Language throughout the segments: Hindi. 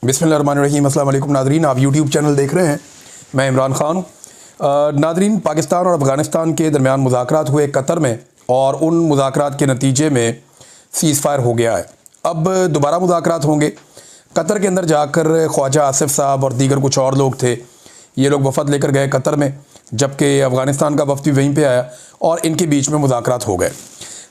बिस्मिल्लाहिर्रहमानिर्रहीम। अस्सलाम वालेकुम नादरीन, आप यूट्यूब चैनल देख रहे हैं। मैं इमरान ख़ान हूँ। नादरीन, पाकिस्तान और अफ़गानिस्तान के दरमियान मुज़ाकरात हुए कतर में, और उन मुज़ाकरात के नतीजे में सीज़ फायर हो गया है। अब दोबारा मुज़ाकरात होंगे। कतर के अंदर जाकर ख्वाजा आसिफ साहब और दीगर कुछ और लोग थे, ये लोग वफ़द लेकर गए कतर में, जबकि अफ़गानिस्तान का वफ़द भी वहीं पर आया और इनके बीच में मुज़ाकरात हो गए।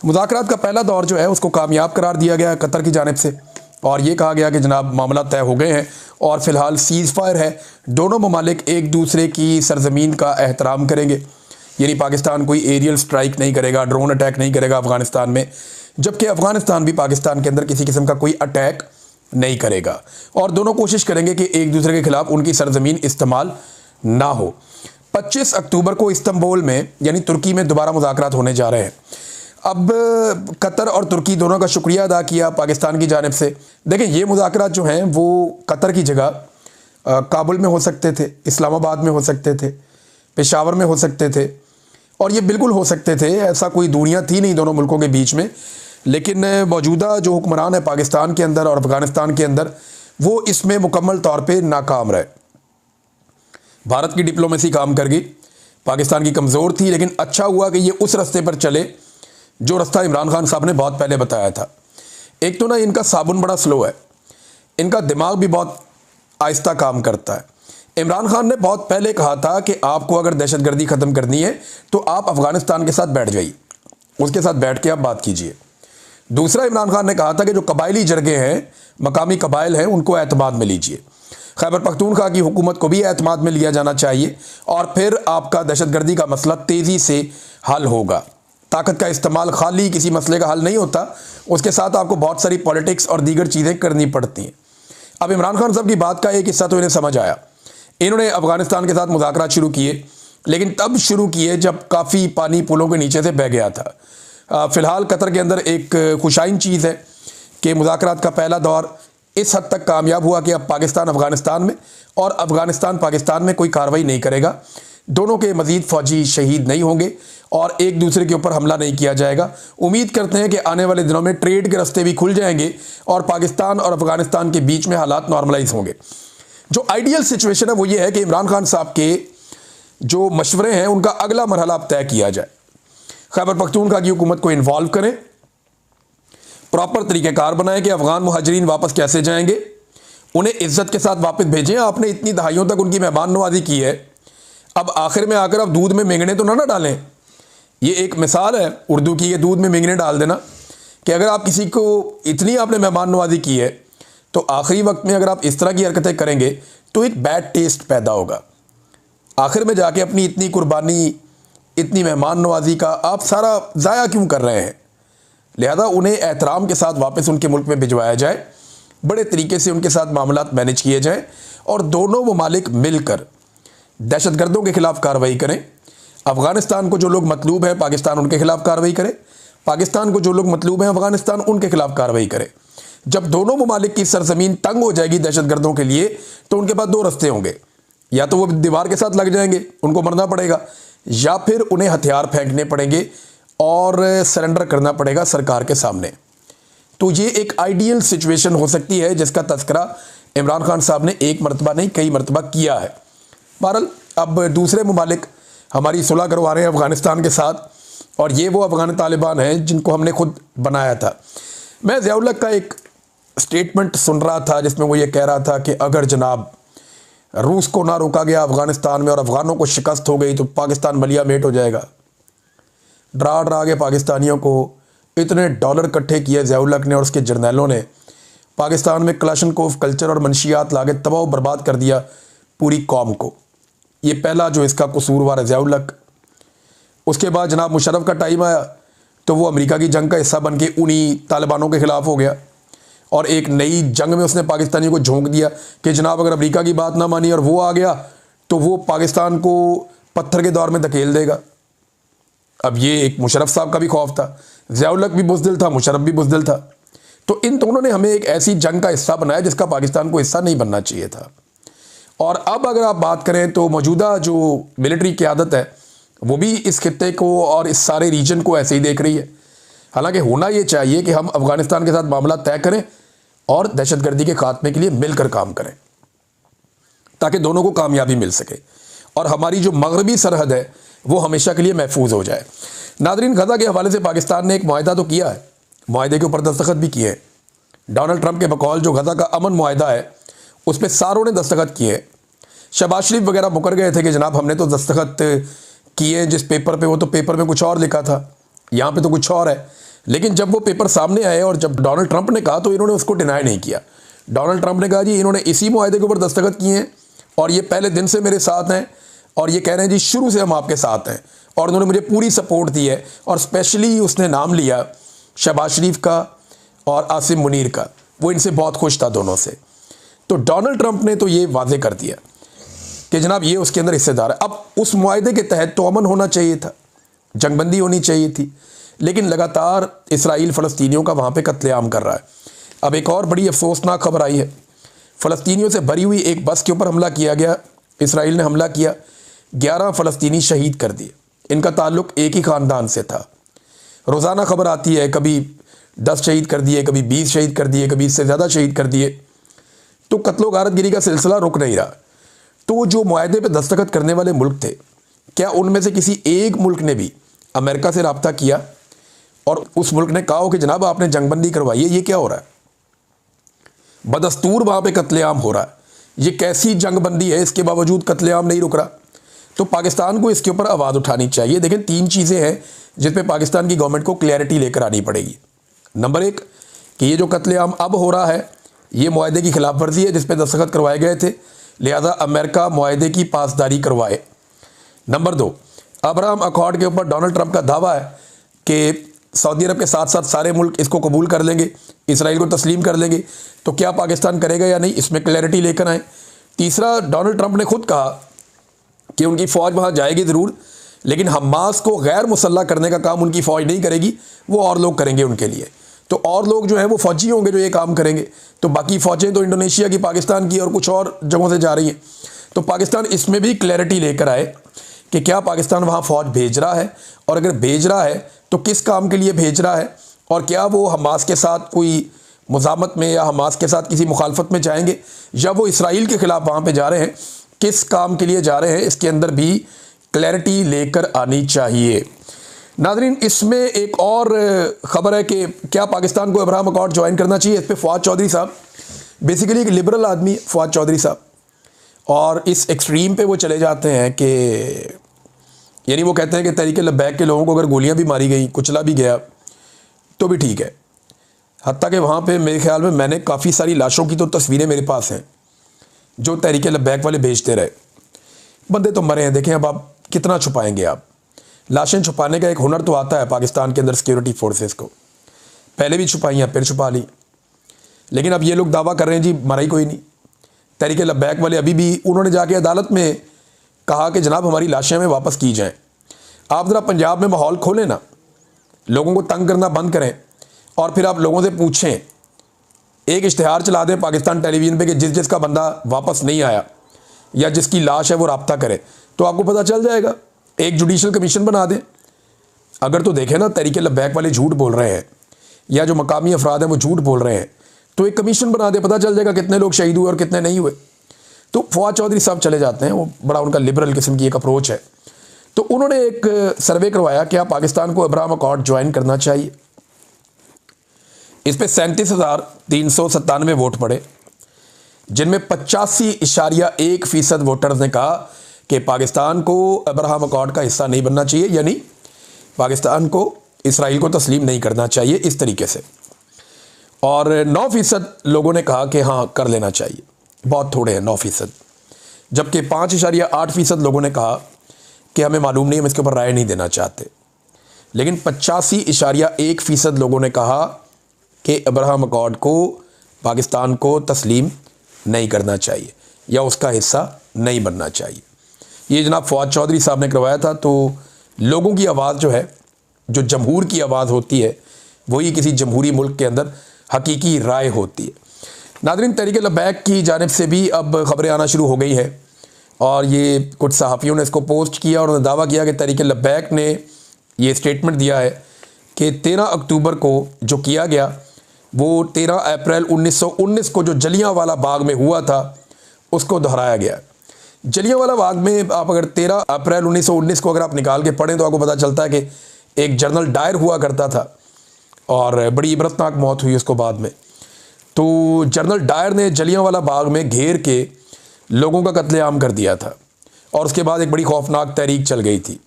मुज़ाकरात का पहला दौर जो है उसको कामयाब करार दिया गया कतर की जानिब से, और ये कहा गया कि जनाब मामला तय हो गए हैं और फ़िलहाल सीज़ फायर है। दोनों ममालिक एक दूसरे की सरजमीन का एहतराम करेंगे, यानी पाकिस्तान कोई एरियल स्ट्राइक नहीं करेगा, ड्रोन अटैक नहीं करेगा अफ़गानिस्तान में, जबकि अफ़गानिस्तान भी पाकिस्तान के अंदर किसी किस्म का कोई अटैक नहीं करेगा। और दोनों कोशिश करेंगे कि एक दूसरे के ख़िलाफ़ उनकी सरजमीन इस्तेमाल ना हो। 25 अक्टूबर को इस्तांबुल में यानी तुर्की में दोबारा मुज़ाकरात होने जा रहे हैं। अब कतर और तुर्की दोनों का शुक्रिया अदा किया पाकिस्तान की जानिब से। देखें, ये मुज़ाकरात जो हैं वो कतर की जगह काबुल में हो सकते थे, इस्लामाबाद में हो सकते थे, पेशावर में हो सकते थे, और ये बिल्कुल हो सकते थे। ऐसा कोई दूरियां थी नहीं दोनों मुल्कों के बीच में। लेकिन मौजूदा जो हुक्मरान है पाकिस्तान के अंदर और अफ़गानिस्तान के अंदर, वो इसमें मुकम्मल तौर पर नाकाम रहे। भारत की डिप्लोमेसी काम कर गई, पाकिस्तान की कमज़ोर थी, लेकिन अच्छा हुआ कि ये उस रास्ते पर चले जो रास्ता इमरान खान साहब ने बहुत पहले बताया था। एक तो ना इनका साबुन बड़ा स्लो है, इनका दिमाग भी बहुत आहिस्ता काम करता है। इमरान खान ने बहुत पहले कहा था कि आपको अगर दहशतगर्दी ख़त्म करनी है तो आप अफ़गानिस्तान के साथ बैठ जाइए, उसके साथ बैठ के आप बात कीजिए। दूसरा, इमरान खान ने कहा था कि जो कबायली जरगे हैं, मकामी कबाइल हैं, उनको एतमाद में लीजिए। खैबर पख्तूनख्वा की हुकूमत को भी एतमाद में लिया जाना चाहिए, और फिर आपका दहशतगर्दी का मसला तेज़ी से हल होगा। ताकत का इस्तेमाल खाली किसी मसले का हल नहीं होता, उसके साथ आपको बहुत सारी पॉलिटिक्स और दीगर चीज़ें करनी पड़ती हैं। अब इमरान खान साहब की बात का एक हिस्सा तो इन्हें समझ आया। इन्होंने अफ़गानिस्तान के साथ मुज़ाकरात शुरू किए, लेकिन तब शुरू किए जब काफ़ी पानी पुलों के नीचे से बह गया था। फ़िलहाल कतर के अंदर एक खुशाइन चीज़ है कि मुज़ाकरात का पहला दौर इस हद तक कामयाब हुआ कि अब पाकिस्तान अफ़गानिस्तान में और अफ़गानिस्तान पाकिस्तान में कोई कार्रवाई नहीं करेगा। दोनों के मज़ीद फ़ौजी शहीद नहीं होंगे और एक दूसरे के ऊपर हमला नहीं किया जाएगा। उम्मीद करते हैं कि आने वाले दिनों में ट्रेड के रास्ते भी खुल जाएंगे और पाकिस्तान और अफ़गानिस्तान के बीच में हालात नॉर्मलाइज होंगे। जो आइडियल सिचुएशन है वो ये है कि इमरान खान साहब के जो मशवरे हैं उनका अगला मरहला अब तय किया जाए। खैबर पख्तूनख्वा की हुकूमत को इन्वॉल्व करें, प्रॉपर तरीक़ेकार बनाएं कि अफ़गान मुहाजिरीन वापस कैसे जाएंगे, उन्हें इज़्ज़त के साथ वापस भेजें। आपने इतनी दहाइयों तक उनकी मेहमान नवाजी की है, अब आखिर में आकर अब दूध में मेंगने तो ना डालें। ये एक मिसाल है उर्दू की, ये दूध में मेंगने डाल देना, कि अगर आप किसी को इतनी आपने मेहमान नवाजी की है तो आखिरी वक्त में अगर आप इस तरह की हरकतें करेंगे तो एक बैड टेस्ट पैदा होगा। आखिर में जाके अपनी इतनी कुर्बानी, इतनी मेहमान नवाजी का आप सारा ज़ाया क्यों कर रहे हैं? लिहाजा उन्हें एहतराम के साथ वापस उनके मुल्क में भिजवाया जाए, बड़े तरीके से उनके साथ मामलात मैनेज किए जाएँ, और दोनों ममालिक मिलकर दहशतगर्दों के ख़िलाफ़ कार्रवाई करें। अफ़गानिस्तान को जो लोग मतलूब हैं पाकिस्तान उनके ख़िलाफ़ कार्रवाई करे, पाकिस्तान को जो लोग मतलूब हैं अफ़गानिस्तान उनके ख़िलाफ़ कार्रवाई करे। जब दोनों ममालिक की सरजमीन तंग हो जाएगी दहशतगर्दों के लिए, तो उनके पास दो रास्ते होंगे, या तो वो दीवार के साथ लग जाएंगे, उनको मरना पड़ेगा, या फिर उन्हें हथियार फेंकने पड़ेंगे और सरेंडर करना पड़ेगा सरकार के सामने। तो ये एक आइडियल सिचुएशन हो सकती है जिसका तज़किरा इमरान खान साहब ने एक मरतबा नहीं कई मरतबा किया है। बहरहाल अब दूसरे ममालिक हमारी सुलह करवा रहे हैं अफ़गानिस्तान के साथ, और ये वो अफ़गान तालिबान हैं जिनको हमने खुद बनाया था। मैं ज़िया-उल हक़ का एक स्टेटमेंट सुन रहा था जिसमें वो ये कह रहा था कि अगर जनाब रूस को ना रोका गया अफ़गानिस्तान में और अफ़गानों को शिकस्त हो गई तो पाकिस्तान मलिया मेट हो जाएगा। डरा डरा के पाकिस्तानियों को इतने डॉलर इकट्ठे किए ज़िया-उल हक़ ने और उसके जर्नैलों ने, पाकिस्तान में क्लाशनकोव कल्चर और मनशियात लाके तबाह बर्बाद कर दिया पूरी कौम को। ये पहला जो इसका कसूरवार है ज़िया-उल हक़। उसके बाद जनाब मुशर्रफ का टाइम आया तो वो अमेरिका की जंग का हिस्सा बन के उन्हीं तालिबानों के ख़िलाफ़ हो गया, और एक नई जंग में उसने पाकिस्तानियों को झोंक दिया कि जनाब अगर अमेरिका की बात ना मानी और वो आ गया तो वो पाकिस्तान को पत्थर के दौर में धकेल देगा। अब ये एक मुशर्रफ साहब का भी खौफ था, ज़िया-उल हक़ भी बुज़दिल था, मुशर्रफ भी बुज़दिल था। तो इन दोनों ने हमें एक ऐसी जंग का हिस्सा बनाया जिसका पाकिस्तान को हिस्सा नहीं बनना चाहिए था। और अब अगर आप बात करें तो मौजूदा जो मिलिट्री क़यादत है वो भी इस खित्ते को और इस सारे रीजन को ऐसे ही देख रही है। हालांकि होना ये चाहिए कि हम अफ़गानिस्तान के साथ मामला तय करें और दहशतगर्दी के खात्मे के लिए मिलकर काम करें ताकि दोनों को कामयाबी मिल सके और हमारी जो मगरबी सरहद है वो हमेशा के लिए महफूज हो जाए। नादरीन, गज़ा के हवाले से पाकिस्तान ने एक मुआहदा तो किया है, मुआहदे के ऊपर दस्तखत भी किए हैं। डोनाल्ड ट्रंप के बकौल जो गज़ा का अमन मुआहदा है उस पर सारों ने दस्तखत किए हैं। शहबाज शरीफ वगैरह मुकर गए थे कि जनाब हमने तो दस्तखत किए जिस पेपर पे, वो तो पेपर में कुछ और लिखा था, यहाँ पे तो कुछ और है। लेकिन जब वो पेपर सामने आए और जब डोनाल्ड ट्रंप ने कहा तो इन्होंने उसको डिनाई नहीं किया। डोनाल्ड ट्रंप ने कहा जी इन्होंने इसी मुआहदे के ऊपर दस्तखत किए हैं और ये पहले दिन से मेरे साथ हैं और ये कह रहे हैं जी शुरू से हम आपके साथ हैं, और उन्होंने मुझे पूरी सपोर्ट दी है। और स्पेशली उसने नाम लिया शहबाज शरीफ का और आसिम मुनीर का, वो इनसे बहुत खुश था दोनों से। तो डोनाल्ड ट्रंप ने तो ये वाजे कर दिया कि जनाब ये उसके अंदर हिस्सेदार है। अब उस मुआहदे के तहत तो अमन होना चाहिए था, जंगबंदी होनी चाहिए थी, लेकिन लगातार इसराइल फ़लस्तीनियों का वहाँ पे कत्लेआम कर रहा है। अब एक और बड़ी अफसोसनाक खबर आई है, फ़लस्तीनियों से भरी हुई एक बस के ऊपर हमला किया गया, इसराइल ने हमला किया, 11 फ़लस्तीनी शहीद कर दिए। इनका ताल्लुक़ एक ही ख़ानदान से था। रोज़ाना खबर आती है, कभी 10 शहीद कर दिए, कभी 20 शहीद कर दिए, कभी इससे ज़्यादा शहीद कर दिए। तो कत्लो गारतगिरी का सिलसिला रुक नहीं रहा। तो जो मुआहदे पे दस्तखत करने वाले मुल्क थे, क्या उनमें से किसी एक मुल्क ने भी अमेरिका से रब्ता किया और उस मुल्क ने कहा हो कि जनाब आपने जंगबंदी करवाई है, ये क्या हो रहा है? बदस्तूर वहाँ पे कत्लेआम हो रहा है, ये कैसी जंगबंदी है, इसके बावजूद कत्लेआम नहीं रुक रहा। तो पाकिस्तान को इसके ऊपर आवाज़ उठानी चाहिए। देखें, 3 चीज़ें हैं जिस पे पाकिस्तान की गवर्नमेंट को क्लैरिटी लेकर आनी पड़ेगी। नंबर 1 कि ये जो कत्लेआम अब हो रहा है ये मुआहदे की खिलाफ वर्जी है जिस पे दस्तखत करवाए गए थे, लिहाजा अमेरिका मुआहदे की पासदारी करवाए। नंबर 2, अब्राहम अकॉर्ड के ऊपर डोनाल्ड ट्रंप का दावा है कि सऊदी अरब के साथ साथ सारे मुल्क इसको कबूल कर लेंगे, इसराइल को तस्लीम कर लेंगे। तो क्या पाकिस्तान करेगा या नहीं, इसमें क्लैरिटी लेकर आए। तीसरा, डोनाल्ड ट्रंप ने खुद कहा कि उनकी फ़ौज वहाँ जाएगी ज़रूर, लेकिन हमास को गैर मुसल्लह करने का काम उनकी फ़ौज नहीं करेगी, वो और लोग करेंगे उनके लिए। तो और लोग जो हैं वो फ़ौजी होंगे जो ये काम करेंगे। तो बाकी फ़ौजें तो इंडोनेशिया की, पाकिस्तान की और कुछ और जगहों से जा रही हैं। तो पाकिस्तान इसमें भी क्लैरिटी लेकर आए कि क्या पाकिस्तान वहाँ फ़ौज भेज रहा है, और अगर भेज रहा है तो किस काम के लिए भेज रहा है, और क्या वो हमास के साथ कोई मुज़ामत में या हमास के साथ किसी मुखालफत में जाएंगे, या वो इसराइल के ख़िलाफ़ वहाँ पे जा रहे हैं, किस काम के लिए जा रहे हैं, इसके अंदर भी क्लैरिटी लेकर आनी चाहिए। नाज़रीन, इसमें एक और ख़बर है कि क्या पाकिस्तान को अब्राहम अकॉर्ड ज्वाइन करना चाहिए। इस पर फ़वाद चौधरी साहब बेसिकली एक लिबरल आदमी है, फ़वाद चौधरी साहब, और इस एक्सट्रीम पे वो चले जाते हैं कि यानी वो कहते हैं कि तहरीक लब्बैक के लोगों को अगर गोलियां भी मारी गई, कुचला भी गया तो भी ठीक है। हत्ता कि वहाँ पे मेरे ख्याल में मैंने काफ़ी सारी लाशों की तो तस्वीरें मेरे पास हैं जो तहरीक लब्बैक वाले भेजते रहे। बंदे तो मरे हैं, देखें अब आप कितना छुपाएंगे। आप लाशें छुपाने का एक हुनर तो आता है पाकिस्तान के अंदर सिक्योरिटी फोर्सेस को, पहले भी छुपाई हैं, फिर छुपा ली। लेकिन अब ये लोग दावा कर रहे हैं जी मरा ही कोई नहीं। तहरीक लब्बैक वाले अभी भी उन्होंने जाके अदालत में कहा कि जनाब हमारी लाशें हमें वापस की जाएं। आप ज़रा पंजाब में माहौल खोलें ना, लोगों को तंग करना बंद करें, और फिर आप लोगों से पूछें, एक इश्तिहार चला दें पाकिस्तान टेलीविज़न पे कि जिस जिसका बंदा वापस नहीं आया या जिसकी लाश है वो रब्ता करे, तो आपको पता चल जाएगा। एक जुडिशल कमीशन बना दें। अगर तो देखें ना तहरीक लब्बैक वाले झूठ बोल रहे हैं या जो मकामी अफराद हैं वो झूठ बोल रहे हैं, तो एक कमीशन बना दे, पता चल जाएगा कितने लोग शहीद हुए और कितने नहीं हुए। तो फ़वाद चौधरी साहब चले जाते हैं, वो बड़ा उनका लिबरल किस्म की एक अप्रोच है। तो उन्होंने एक सर्वे करवाया कि आप पाकिस्तान को अब्राहम अकॉर्ड ज्वाइन करना चाहिए। इस पर 37,397 वोट पड़े, जिनमें 85.1% वोटर्स ने कहा कि पाकिस्तान को अब्राहम अकॉर्ड का हिस्सा नहीं बनना चाहिए, यानी पाकिस्तान को इसराइल को तस्लीम नहीं करना चाहिए इस तरीके से। और 9% लोगों ने कहा कि हाँ कर लेना चाहिए, बहुत थोड़े हैं 9%। जबकि 5.8% लोगों ने कहा कि हमें मालूम नहीं, हम इसके ऊपर राय नहीं देना चाहते। लेकिन 85.1% लोगों ने कहा कि अब्राहम अकॉर्ड को पाकिस्तान को तस्लीम नहीं करना चाहिए या उसका हिस्सा नहीं बनना चाहिए। ये जनाब फ़वाद चौधरी साहब ने करवाया था। तो लोगों की आवाज़ जो है, जो जमहूर की आवाज़ होती है, वही किसी जमहूरी मुल्क के अंदर हकीकी राय होती है। नाज़रीन, तहरीक लब्बैक की जानिब से भी अब ख़बरें आना शुरू हो गई हैं, और ये कुछ सहाफ़ियों ने इसको पोस्ट किया और उन्होंने दावा किया कि तहरीक लब्बैक ने ये स्टेटमेंट दिया है कि 13 अक्टूबर को जो किया गया वो 13 अप्रैल 1919 को जो जलियांवाला बाग में हुआ था उसको दोहराया गया। जलियांवाला बाग में आप अगर 13 अप्रैल 1919 को अगर आप निकाल के पढ़ें तो आपको पता चलता है कि एक जनरल डायर हुआ करता था और बड़ी इबरतनाक मौत हुई उसको बाद में। तो जनरल डायर ने जलियांवाला बाग में घेर के लोगों का कत्लेआम कर दिया था और उसके बाद एक बड़ी खौफनाक तहरीक चल गई थी।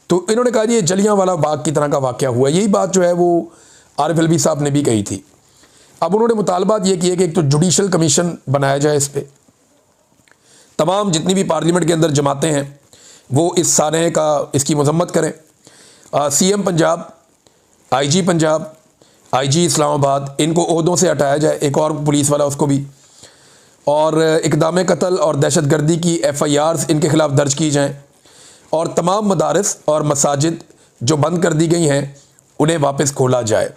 तो इन्होंने कहा ये जलियांवाला बाग की तरह का वाक़या हुआ। यही बात जो है वो आरिफ अलवी साहब ने भी कही थी। अब उन्होंने मुतालबात ये किए कि एक तो जुडिशल कमीशन बनाया जाए, इस पर तमाम जितनी भी पार्लियामेंट के अंदर जमातें हैं वो इस सानहे का इसकी मजम्मत करें। CM Punjab, IG Punjab, IG Islamabad, इनको ओहदों से हटाया जाए, एक और पुलिस वाला उसको भी, और इक़दाम कत्ल और दहशत गर्दी की FIRs इनके ख़िलाफ़ दर्ज की जाएँ और तमाम मदारस और मसाजिद जो बंद कर दी गई हैं उन्हें वापस खोला जाए।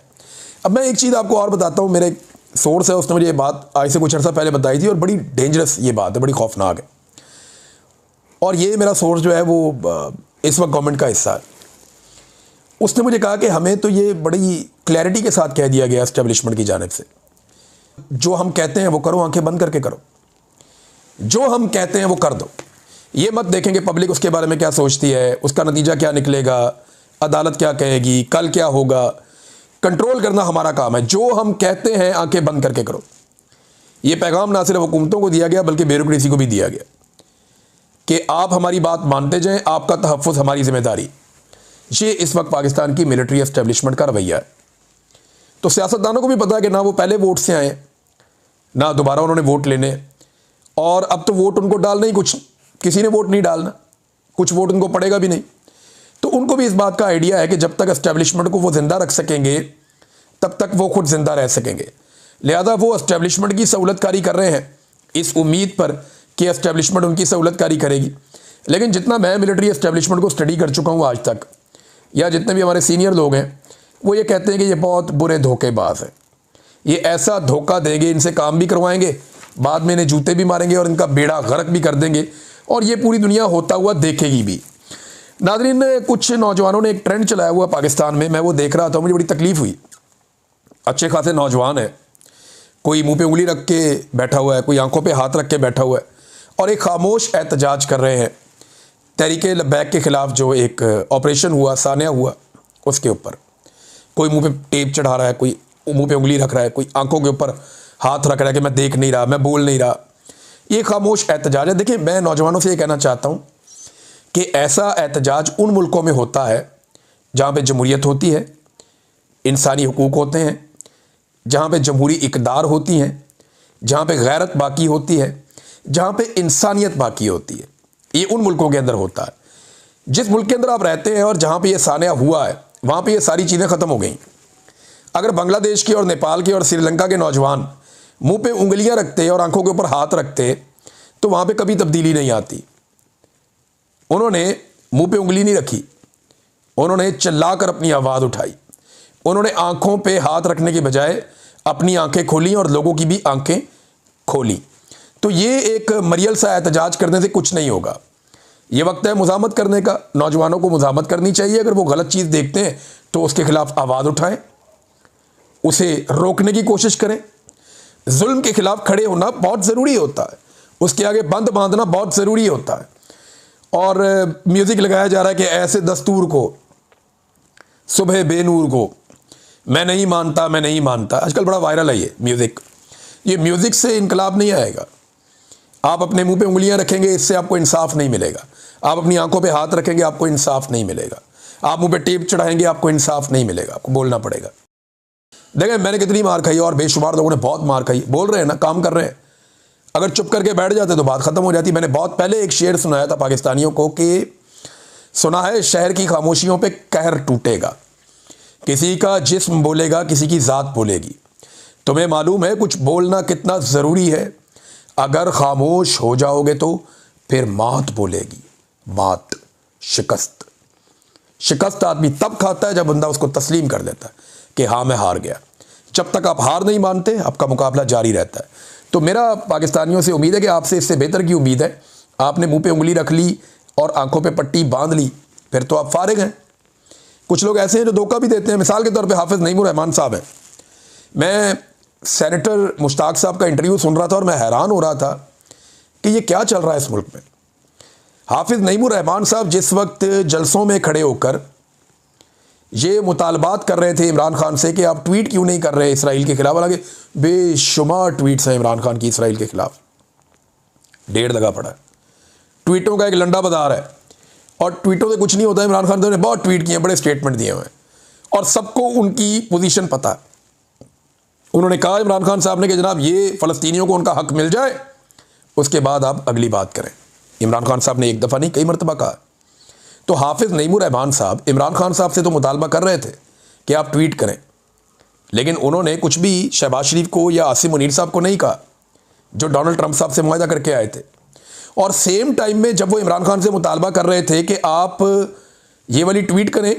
अब मैं एक चीज़ आपको और बताता हूँ, मेरे सोर्स है उसने मुझे ये बात आज से कुछ अर्सा पहले बताई थी और बड़ी डेंजरस ये बात है, बड़ी खौफनाक है। और ये मेरा सोर्स जो है वो इस वक्त गवर्नमेंट का हिस्सा है। उसने मुझे कहा कि हमें तो ये बड़ी क्लैरिटी के साथ कह दिया गया एस्टेब्लिशमेंट की जानिब से, जो हम कहते हैं वो करो, आंखें बंद करके करो, जो हम कहते हैं वो कर दो। ये मत देखेंगे पब्लिक उसके बारे में क्या सोचती है, उसका नतीजा क्या निकलेगा, अदालत क्या कहेगी, कल क्या होगा। कंट्रोल करना हमारा काम है। जो हम कहते हैं आंखें बंद करके करो। ये पैगाम ना सिर्फ हुकूमतों को दिया गया बल्कि ब्यूरोक्रेसी को भी दिया गया कि आप हमारी बात मानते जाएं, आपका तहफ़्फ़ुज़ हमारी जिम्मेदारी। ये इस वक्त पाकिस्तान की मिलिट्री एस्टेब्लिशमेंट का रवैया है। तो सियासतदानों को भी पता है कि ना वो पहले वोट से आए, ना दोबारा उन्होंने वोट लेने, और अब तो वोट उनको डालना ही, कुछ किसी ने वोट नहीं डालना, कुछ वोट उनको पड़ेगा भी नहीं। तो उनको भी इस बात का आइडिया है कि जब तक एस्टेब्लिशमेंट को वो ज़िंदा रख सकेंगे तब तक वो खुद ज़िंदा रह सकेंगे। लिहाजा वो एस्टेब्लिशमेंट की सहूलतकारी कर रहे हैं इस उम्मीद पर कि एस्टेब्लिशमेंट उनकी सहूलतकारी करेगी। लेकिन जितना मैं मिलिट्री एस्टेब्लिशमेंट को स्टडी कर चुका हूँ आज तक, या जितने भी हमारे सीनियर लोग हैं, वो ये कहते हैं कि ये बहुत बुरे धोखेबाज हैं। ये ऐसा धोखा देंगे, इनसे काम भी करवाएंगे, बाद में इन्हें जूते भी मारेंगे और इनका बेड़ा गर्क भी कर देंगे, और ये पूरी दुनिया होता हुआ देखेगी भी। नाज़रीन, कुछ नौजवानों ने एक ट्रेंड चलाया हुआ पाकिस्तान में, मैं वो देख रहा था, मुझे बड़ी तकलीफ़ हुई। अच्छे खासे नौजवान है, कोई मुंह पे उंगली रख के बैठा हुआ है, कोई आंखों पे हाथ रख के बैठा हुआ है, और एक खामोश एहतजाज कर रहे हैं तहरीक लब्बैक के ख़िलाफ़ जो एक ऑपरेशन हुआ, सानिया हुआ, उसके ऊपर। कोई मुंह पे टेप चढ़ा रहा है, कोई मुंह पे उंगली रख रहा है, कोई आंखों के ऊपर हाथ रख रहा है कि मैं देख नहीं रहा, मैं बोल नहीं रहा। ये खामोश एहतजाज है। देखिए, मैं नौजवानों से ये कहना चाहता हूँ कि ऐसा एहतजाज उन मुल्कों में होता है जहाँ पे जमहूरियत होती है, इंसानी हुकूक होते हैं, जहाँ पे जमहूरी इक़दार होती हैं, जहाँ पे गैरत बाकी होती है, जहाँ पे इंसानियत बाकी होती है। ये उन मुल्कों के अंदर होता है। जिस मुल्क के अंदर आप रहते हैं और जहाँ पे ये सानिया हुआ है, वहाँ पे ये सारी चीज़ें ख़त्म हो गई। अगर बांग्लादेश के और नेपाल के और श्रीलंका के नौजवान मुंह पे उंगलियां रखते और आंखों के ऊपर हाथ रखते तो वहाँ पे कभी तब्दीली नहीं आती। उन्होंने मुंह पे उंगली नहीं रखी, उन्होंने चिल्लाकर अपनी आवाज़ उठाई, उन्होंने आंखों पे हाथ रखने के बजाय अपनी आंखें खोली और लोगों की भी आंखें खोली। तो ये एक मरियल सा एहतजाज करने से कुछ नहीं होगा। ये वक्त है मुज़ामत करने का। नौजवानों को मुज़ामत करनी चाहिए। अगर वो गलत चीज़ देखते हैं तो उसके ख़िलाफ़ आवाज़ उठाएं, उसे रोकने की कोशिश करें। जुल्म के ख़िलाफ़ खड़े होना बहुत ज़रूरी होता है, उसके आगे बंद बांधना बहुत ज़रूरी होता है। और म्यूज़िक लगाया जा रहा है कि ऐसे दस्तूर को, सुबह बेनूर को, मैं नहीं मानता, मैं नहीं मानता। आजकल बड़ा वायरल है ये म्यूज़िक। ये म्यूज़िक से इनकलाब नहीं आएगा। आप अपने मुंह पे उंगलियां रखेंगे, इससे आपको इंसाफ नहीं मिलेगा। आप अपनी आंखों पे हाथ रखेंगे, आपको इंसाफ नहीं मिलेगा। आप मुंह पे टेप चढ़ाएंगे, आपको इंसाफ नहीं मिलेगा, आपको बोलना पड़ेगा। देखें, मैंने कितनी मार खाई और बेशुमार लोगों ने बहुत मार खाई। बोल रहे हैं ना, काम कर रहे हैं। अगर चुप करके बैठ जाते तो बात ख़त्म हो जाती। मैंने बहुत पहले एक शेर सुनाया था पाकिस्तानियों को कि सुना है शहर की खामोशियों पे कहर टूटेगा, किसी का जिस्म बोलेगा, किसी की ज़ात बोलेगी। तुम्हें मालूम है कुछ बोलना कितना ज़रूरी है? अगर खामोश हो जाओगे तो फिर मात बोलेगी, मात, शिकस्त। शिकस्त आदमी तब खाता है जब बंदा उसको तस्लीम कर लेता है कि हाँ मैं हार गया। जब तक आप हार नहीं मानते, आपका मुकाबला जारी रहता है। तो मेरा पाकिस्तानियों से उम्मीद है कि आपसे इससे बेहतर की उम्मीद है। आपने मुंह पे उंगली रख ली और आंखों पे पट्टी बांध ली, फिर तो आप फारिग हैं। कुछ लोग ऐसे हैं जो धोखा भी देते हैं। मिसाल के तौर पे हाफिज़ नईमुर रहमान साहब हैं। मैं सेनेटर मुश्ताक साहब का इंटरव्यू सुन रहा था और मैं हैरान हो रहा था कि ये क्या चल रहा है इस मुल्क में। हाफिज़ नईमुर रहमान साहब जिस वक्त जलसों में खड़े होकर ये मुतालबात कर रहे थे इमरान खान से कि आप ट्वीट क्यों नहीं कर रहे इसराइल के खिलाफ, हालांकि बेशुमार ट्वीट्स हैं इमरान खान की इसराइल के खिलाफ, ढेर लगा पड़ा है, ट्वीटों का एक लंडा बाजार है और ट्वीटों से कुछ नहीं होता। इमरान खान ने बहुत ट्वीट किए, बड़े स्टेटमेंट दिए हुए हैं और सबको उनकी पोजीशन पता है। उन्होंने कहा इमरान खान साहब ने कि जनाब ये फ़लस्तीनियों को उनका हक मिल जाए उसके बाद आप अगली बात करें। इमरान खान साहब ने एक दफ़ा नहीं कई मरतबा कहा। तो हाफिज़ नईमुर रहमान साहब इमरान खान साहब से तो मुतालबा कर रहे थे कि आप ट्वीट करें, लेकिन उन्होंने कुछ भी शहबाज शरीफ को या आसिम मुनीर साहब को नहीं कहा जो डोनाल्ड ट्रंप साहब से मुआहदा करके आए थे। और सेम टाइम में जब वो इमरान खान से मुतालबा कर रहे थे कि आप ये वाली ट्वीट करें,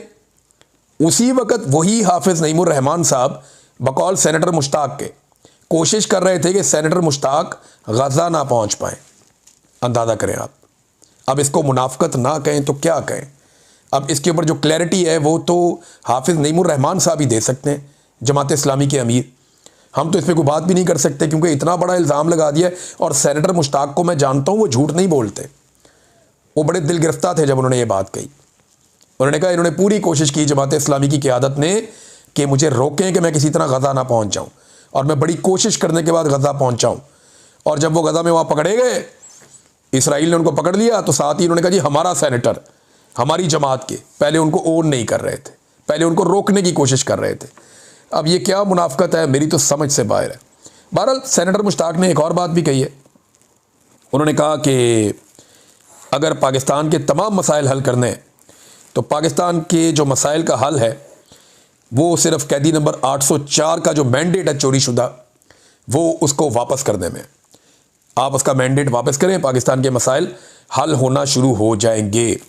उसी वक्त वही हाफिज़ नईमुर रहमान साहब बकौल सेनेटर मुश्ताक के कोशिश कर रहे थे कि सेनेटर मुश्ताक गज़ा ना पहुंच पाएँ। अंदाज़ा करें आप। अब इसको मुनाफ़कत ना कहें तो क्या कहें। अब इसके ऊपर जो क्लैरिटी है वो तो हाफिज़ नईमुर रहमान साहब ही दे सकते हैं, जमात इस्लामी के अमीर। हम तो इस पर कोई बात भी नहीं कर सकते क्योंकि इतना बड़ा इल्ज़ाम लगा दिया। और सेनेटर मुश्ताक को मैं जानता हूँ, वो झूठ नहीं बोलते, वो बड़े दिल गिरफ्तार थे जब उन्होंने ये बात कही। उन्होंने कहा इन्होंने पूरी कोशिश की जमात इस्लामी की क़यादत ने कि मुझे रोकें कि मैं किसी तरह गज़ा ना पहुँच जाऊँ, और मैं बड़ी कोशिश करने के बाद गज़ा पहुँचाऊँ। और जब वो गज़ा में वहाँ पकड़े गए, इसराइल ने उनको पकड़ लिया, तो साथ ही उन्होंने कहा जी हमारा सेनेटर हमारी जमात के, पहले उनको ओन नहीं कर रहे थे, पहले उनको रोकने की कोशिश कर रहे थे। अब ये क्या मुनाफ़कत है, मेरी तो समझ से बाहर है। बहरहाल सेनेटर मुश्ताक ने एक और बात भी कही है। उन्होंने कहा कि अगर पाकिस्तान के तमाम मसाइल हल करने हैं तो पाकिस्तान के जो मसाइल का हल है वो सिर्फ कैदी नंबर 804 का जो मैंडेट है चोरीशुदा, वो उसको वापस करने में। आप उसका मैंडेट वापस करें, पाकिस्तान के मसाइल हल होना शुरू हो जाएंगे।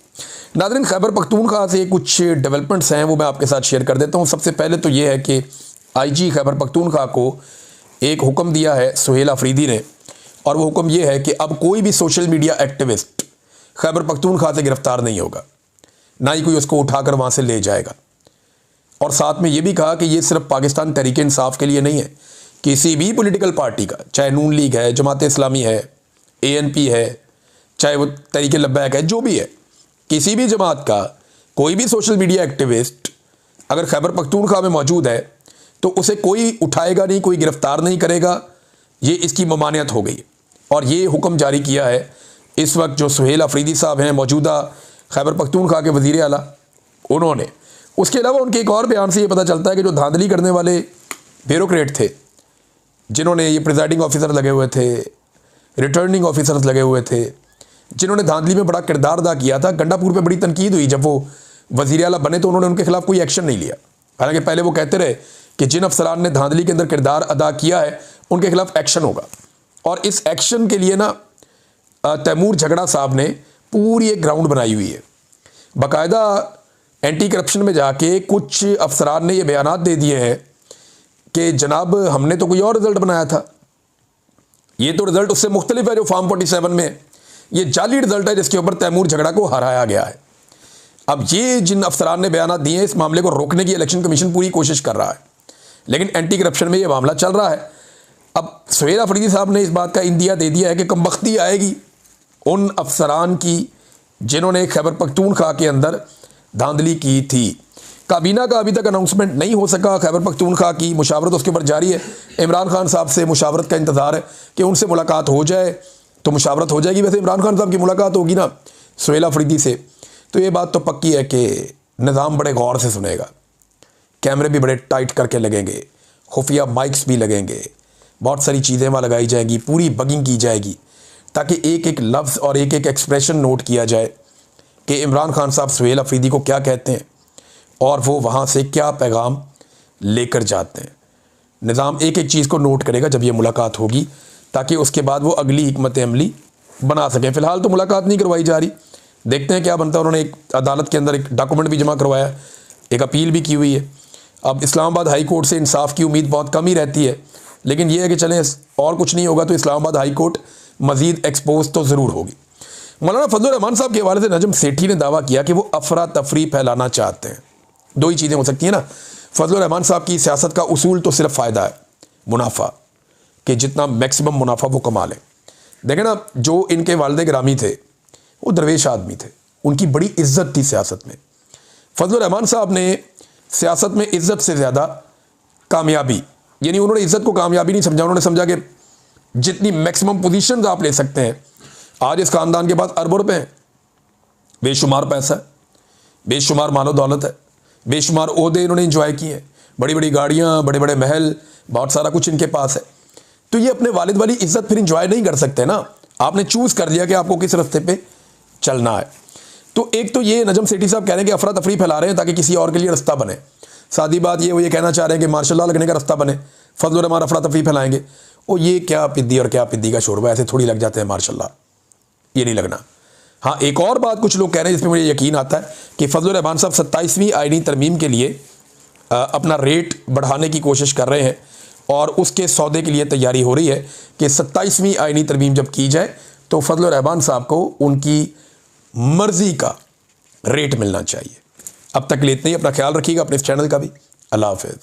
नाज़रीन, खैबर पख्तूनख्वा से कुछ डेवलपमेंट्स हैं वो मैं आपके साथ शेयर कर देता हूँ। सबसे पहले तो ये है कि आईजी खैबर पख्तूनख्वा को एक हुक्म दिया है सुहेल अफरीदी ने, और वो हुक्म ये है कि अब कोई भी social media activist Khyber Pakhtunkhwa से गिरफ्तार नहीं होगा, ना ही कोई उसको उठाकर वहाँ से ले जाएगा। और साथ में ये भी कहा कि ये सिर्फ पाकिस्तान तहरीक इंसाफ के लिए नहीं है, किसी भी पॉलिटिकल पार्टी का, चाहे नून लीग है, जमात इस्लामी है, ANP है, चाहे वो तहरीक लब्बैक है, जो भी है, किसी भी जमात का कोई भी सोशल मीडिया एक्टिविस्ट अगर खैबर पख्तूनख्वा में मौजूद है तो उसे कोई उठाएगा नहीं, कोई गिरफ्तार नहीं करेगा। ये इसकी ममानियत हो गई और ये हुक्म जारी किया है इस वक्त जो सुहेल अफरीदी साहब हैं, मौजूदा खैबर पख्तूनख्वा के वज़ीर आला, उन्होंने। उसके अलावा उनके एक और बयान से ये पता चलता है कि जो धांधली करने वाले ब्यूरोक्रेट थे, जिन्होंने ये प्रिजाइडिंग ऑफिसर लगे हुए थे, रिटर्निंग ऑफिसर्स लगे हुए थे, जिन्होंने धांधली में बड़ा किरदार अदा किया था, गंडापुर पे बड़ी तनकीद हुई जब वो वज़ीर आला बने तो उन्होंने उनके खिलाफ कोई एक्शन नहीं लिया। हालांकि पहले वो कहते रहे कि जिन अफसरान ने धांधली के अंदर किरदार अदा किया है उनके खिलाफ एक्शन होगा। और इस एक्शन के लिए ना तैमूर झगड़ा साहब ने पूरी एक ग्राउंड बनाई हुई है। बाकायदा एंटी करप्शन में जाके कुछ अफसरान ने ये बयानात दे दिए हैं कि जनाब हमने तो कोई और रिज़ल्ट बनाया था, ये तो रिज़ल्ट उससे मुख्तलिफ है जो फॉर्म 47 में है, ये जाली रिज़ल्ट है जिसके ऊपर तैमूर झगड़ा को हराया गया है। अब ये जिन अफसरान ने बयानात दिए हैं, इस मामले को रोकने की इलेक्शन कमीशन पूरी कोशिश कर रहा है, लेकिन एंटी करप्शन में ये मामला चल रहा है। अब सुहेल अफरीदी साहब ने इस बात का इंदिया दे दिया है कि कमबख्ती आएगी उन अफसरान की जिन्होंने खैबर पख्तूनख्वा के अंदर धांधली की थी। काबीना का अभी तक अनाउंसमेंट नहीं हो सका। खैबर पख्तूनख्वा की मुशावरत उसके ऊपर जारी है। इमरान खान साहब से मुशावरत का इंतज़ार है कि उनसे मुलाकात हो जाए तो मुशावरत हो जाएगी। वैसे इमरान खान साहब की मुलाकात होगी ना सुहेल अफरीदी से, तो ये बात तो पक्की है कि निज़ाम बड़े गौर से सुनेगा, कैमरे भी बड़े टाइट करके लगेंगे, खुफिया माइक्स भी लगेंगे, बहुत सारी चीज़ें वहाँ लगाई जाएंगी, पूरी बगिंग की जाएगी ताकि एक एक लफ्ज़ और एक एक एक्सप्रेशन नोट किया जाए कि इमरान खान साहब सुहेल अफरीदी को क्या कहते हैं और वो वहाँ से क्या पैगाम लेकर जाते हैं। निज़ाम एक एक चीज़ को नोट करेगा जब ये मुलाकात होगी, ताकि उसके बाद वो अगली हिकमत अमली बना सकें। फ़िलहाल तो मुलाकात नहीं करवाई जा रही, देखते हैं क्या बनता है। उन्होंने एक अदालत के अंदर एक डॉक्यूमेंट भी जमा करवाया, एक अपील भी की हुई है। अब इस्लामाबाद हाई कोर्ट से इंसाफ की उम्मीद बहुत कम ही रहती है, लेकिन ये है कि चलें और कुछ नहीं होगा तो इस्लामाबाद हाई कोर्ट मज़ीद एक्सपोज तो ज़रूर होगी। मौलाना फजलुर रहमान साहब के हवाले से नजम सेठी ने दावा किया कि वो अफरा तफरी फैलाना चाहते हैं। दो ही चीज़ें हो सकती हैं ना, फजलुर रहमान साहब की सियासत का उसूल तो सिर्फ फ़ायदा है, मुनाफा, कि जितना मैक्सिमम मुनाफा वो कमा लें। देखें ना, जो इनके वालिद गिरामी थे वो दरवेश आदमी थे, उनकी बड़ी इज्जत थी सियासत में। फजलुर रहमान साहब ने सियासत में इज्जत से ज़्यादा कामयाबी, यानी उन्होंने इज्जत को कामयाबी नहीं समझा, उन्होंने समझा कि जितनी मैक्सिमम पोजीशंस आप ले सकते हैं। आज इस ख़ानदान के पास अरबों रुपए हैं, बेशुमार पैसा है, बेशुमार मालो दौलत है, बेशुमार ओहदे इन्होंने इंजॉय किए हैं, बड़ी बड़ी गाड़ियाँ, बड़े बड़े महल, बहुत सारा कुछ इनके पास है। तो ये अपने वालिद वाली इज्जत फिर इंजॉय नहीं कर सकते ना। आपने चूज़ कर लिया कि आपको किस रास्ते पे चलना है। तो एक तो ये नजम सेठी साहब कह रहे हैं कि अफरा तफरी फैला रहे हैं ताकि किसी और के लिए रास्ता बने। सादी बात ये, वो ये कहना चाह रहे हैं कि मार्शल लॉ लगने का रास्ता बने, फजलुर रहमान अफरा तफरी फैलाएंगे। वो ये क्या पिद्दी और क्या पिद्दी का शोरबा, ऐसे थोड़ी लग जाते हैं मार्शल लॉ, ये नहीं लगना। हाँ, एक और बात कुछ लोग कह रहे हैं जिसमें मुझे यकीन आता है कि फजलुर रहमान साहब 27वीं आईनी तरमीम के लिए अपना रेट बढ़ाने की कोशिश कर रहे हैं और उसके सौदे के लिए तैयारी हो रही है कि 27वीं आईनी तरमीम जब की जाए तो फजलुर रहमान साहब को उनकी मर्जी का रेट मिलना चाहिए। अब तक के लिए इतना ही। अपना ख्याल रखिएगा, अपने इस चैनल का भी। अल्लाह हाफ़िज़।